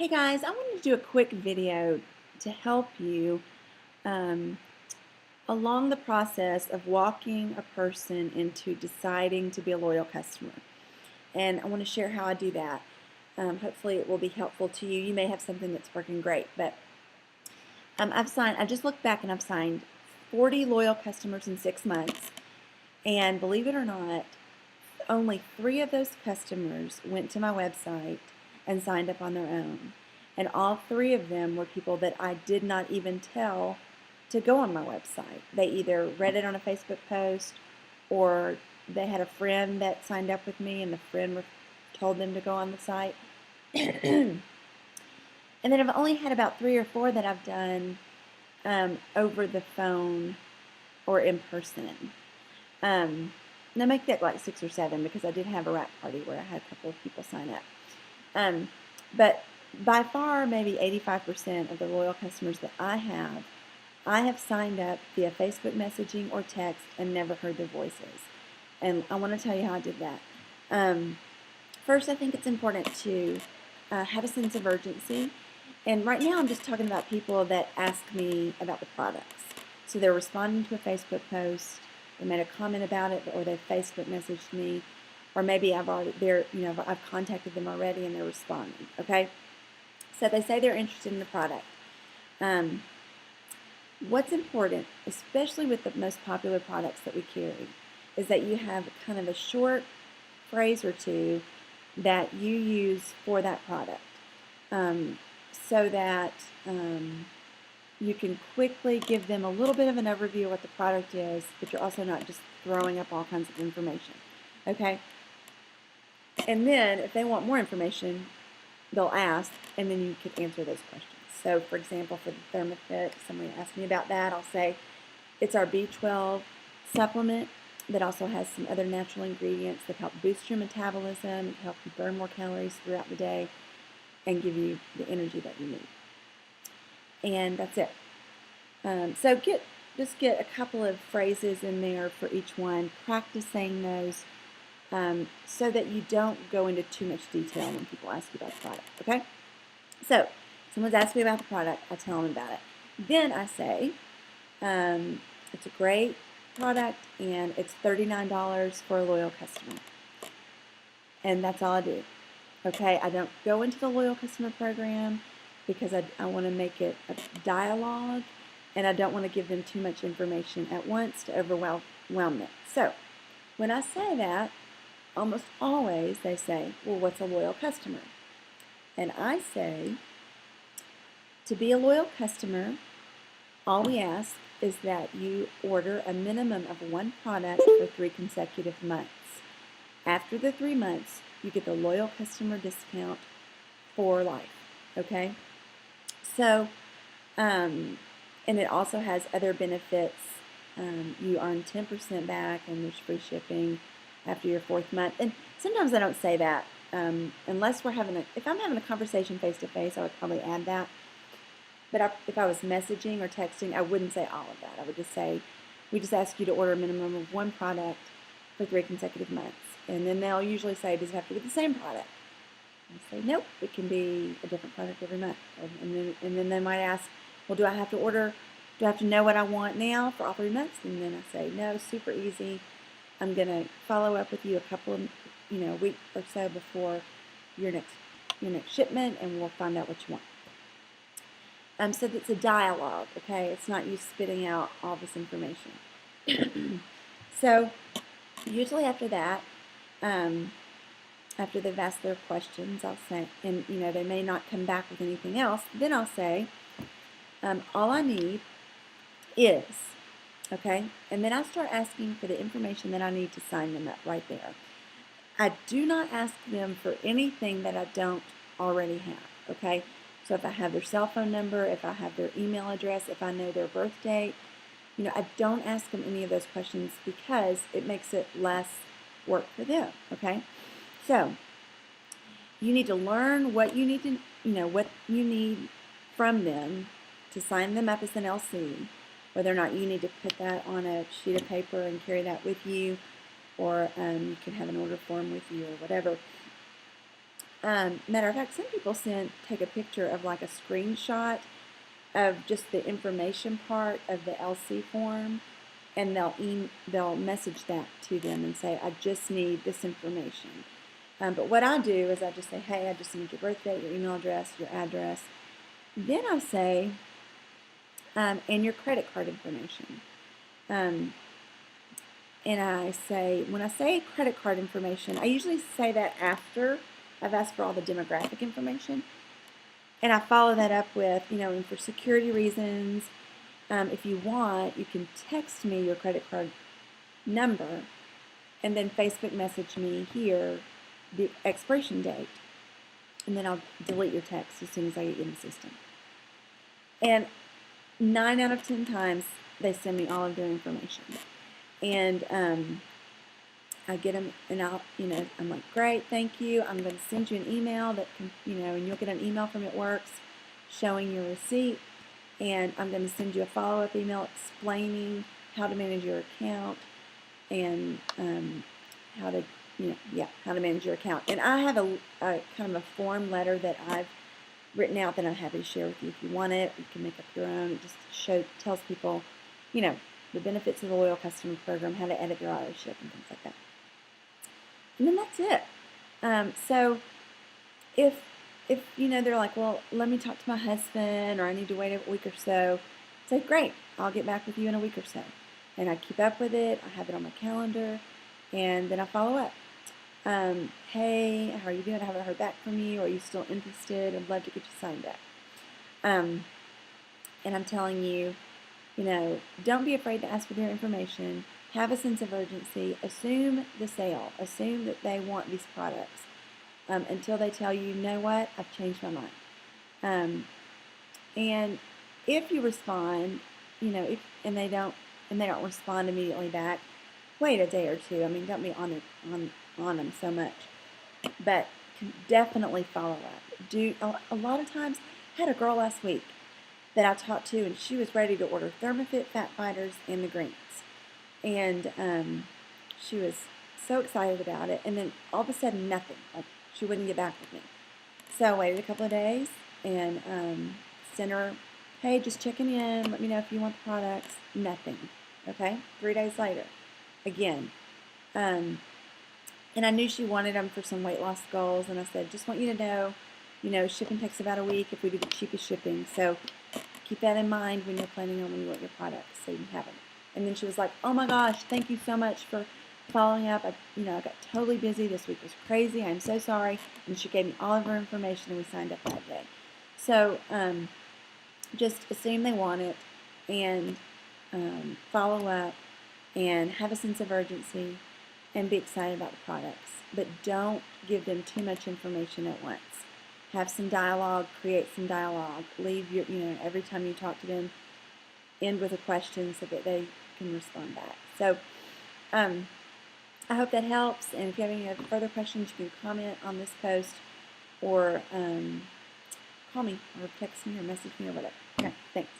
Hey guys, I wanted to do a quick video to help you um, along the process of walking a person into deciding to be a loyal customer. And I want to share how I do that. Hopefully it will be helpful to you. You may have something that's working great, but I just looked back and I've signed 40 loyal customers in 6 months. And believe it or not, only 3 of those customers went to my website and signed up on their own. And all 3 of them were people that I did not even tell to go on my website. They either read it on a Facebook post or they had a friend that signed up with me and the friend told them to go on the site. And then I've only had about 3 or 4 that I've done over the phone or in person. Now make that like 6 or 7 because I did have a wrap party where I had a couple of people sign up. But by far, maybe 85% of the loyal customers that I have signed up via Facebook messaging or text and never heard their voices. And I want to tell you how I did that. First, I think it's important to have a sense of urgency. And right now, I'm just talking about people that ask me about the products. So they're responding to a Facebook post, they made a comment about it, or they Facebook messaged me, or maybe I've contacted them already and they're responding. Okay, so they say they're interested in the product. What's important, especially with the most popular products that we carry, is that you have kind of a short phrase or two that you use for that product, so that you can quickly give them a little bit of an overview of what the product is, but you're also not just throwing up all kinds of information. Okay? And then if they want more information, they'll ask, and then you can answer those questions. So, for example, for the ThermoFit, somebody asked me about that, I'll say it's our B12 supplement that also has some other natural ingredients that help boost your metabolism, help you burn more calories throughout the day, and give you the energy that you need. And that's it. So just get a couple of phrases in there for each one. Practice saying those so that you don't go into too much detail when people ask you about the product. Okay? So someone's asked me about the product, I tell them about it. Then I say it's a great product and it's $39 for a loyal customer. And that's all I do. Okay, I don't go into the loyal customer program because I want to make it a dialogue and I don't want to give them too much information at once to overwhelm them. So when I say that, almost always they say, well, what's a loyal customer? And I say, to be a loyal customer, all we ask is that you order a minimum of 1 product for 3 consecutive months. After the 3 months, you get the loyal customer discount for life, okay? So, and it also has other benefits. You earn 10% back and there's free shipping after your 4th month. And sometimes I don't say that unless if I'm having a conversation face-to-face, I would probably add that. But if I was messaging or texting, I wouldn't say all of that. I would just say, we just ask you to order a minimum of 1 product for 3 consecutive months. And then they'll usually say, does it have to be the same product? And I say, nope, it can be a different product every month. And then they might ask, well, do I have to know what I want now for all 3 months? And then I say, no, super easy. I'm going to follow up with you a couple of, week or so before your next shipment, and we'll find out what you want. So it's a dialogue, okay? It's not you spitting out all this information. So usually after that, after they've asked their questions, I'll say, and they may not come back with anything else, then I'll say, all I need is, okay? And then I start asking for the information that I need to sign them up right there. I do not ask them for anything that I don't already have, okay? So if I have their cell phone number, if I have their email address, if I know their birth date, I don't ask them any of those questions because it makes it less work for them, okay? So you need to learn what you need what you need from them to sign them up as an LC, whether or not you need to put that on a sheet of paper and carry that with you, or you can have an order form with you or whatever. Matter of fact, some people take a picture of like a screenshot of just the information part of the LC form, and they'll message that to them and say, I just need this information. But what I do is I just say, hey, I just need your birth date, your email address, your address. Then I say, and your credit card information. And I say, when I say credit card information, I usually say that after I've asked for all the demographic information. And I follow that up with, and for security reasons, if you want, you can text me your credit card number and then Facebook message me here the expiration date. And then I'll delete your text as soon as I get you in the system. And 9 out of 10 times, they send me all of their information. And I get them, and I'm like, great, thank you. I'm going to send you an email that can, and you'll get an email from It Works showing your receipt. And I'm going to send you a follow-up email explaining how to manage your account and how to manage your account. And I have a kind of a form letter that I've written out that I'm happy to share with you. If you want it, you can make up your own. It just tells people, the benefits of the Loyal Customer Program, how to edit their auto ship and things like that. And then that's it. So if they're like, well, let me talk to my husband, or I need to wait a week or so, say, great, I'll get back with you in a week or so. And I keep up with it. I have it on my calendar, and then I follow up. Hey, how are you doing? I haven't heard back from you. Are you still interested? I'd love to get you signed up. And I'm telling you, don't be afraid to ask for their information. Have a sense of urgency. Assume the sale. Assume that they want these products until they tell you, you know what, I've changed my mind. And if you respond, and they don't respond immediately back, wait a day or two. I mean, don't be on them so much, but definitely follow up. Do a lot of times. I had a girl last week that I talked to, and she was ready to order ThermaFit Fat Fighters and the greens, and she was so excited about it. And then all of a sudden, nothing. Like, she wouldn't get back with me. So I waited a couple of days and sent her, hey, just checking in. Let me know if you want the products. Nothing. Okay. 3 days later, again. And I knew she wanted them for some weight loss goals, and I said, just want you to know, shipping takes about a week if we do the cheapest shipping. So keep that in mind when you're planning on when you want your products, so you can have them. And then she was like, oh my gosh, thank you so much for following up. I got totally busy. This week was crazy. I'm so sorry. And she gave me all of her information, and we signed up that day. So just assume they want it, and follow up, and have a sense of urgency, and be excited about the products. But don't give them too much information at once. Have some dialogue, create some dialogue. Leave your, every time you talk to them, end with a question so that they can respond back. So I hope that helps. And if you have any other further questions, you can comment on this post, or call me, or text me, or message me, or whatever. Okay, thanks.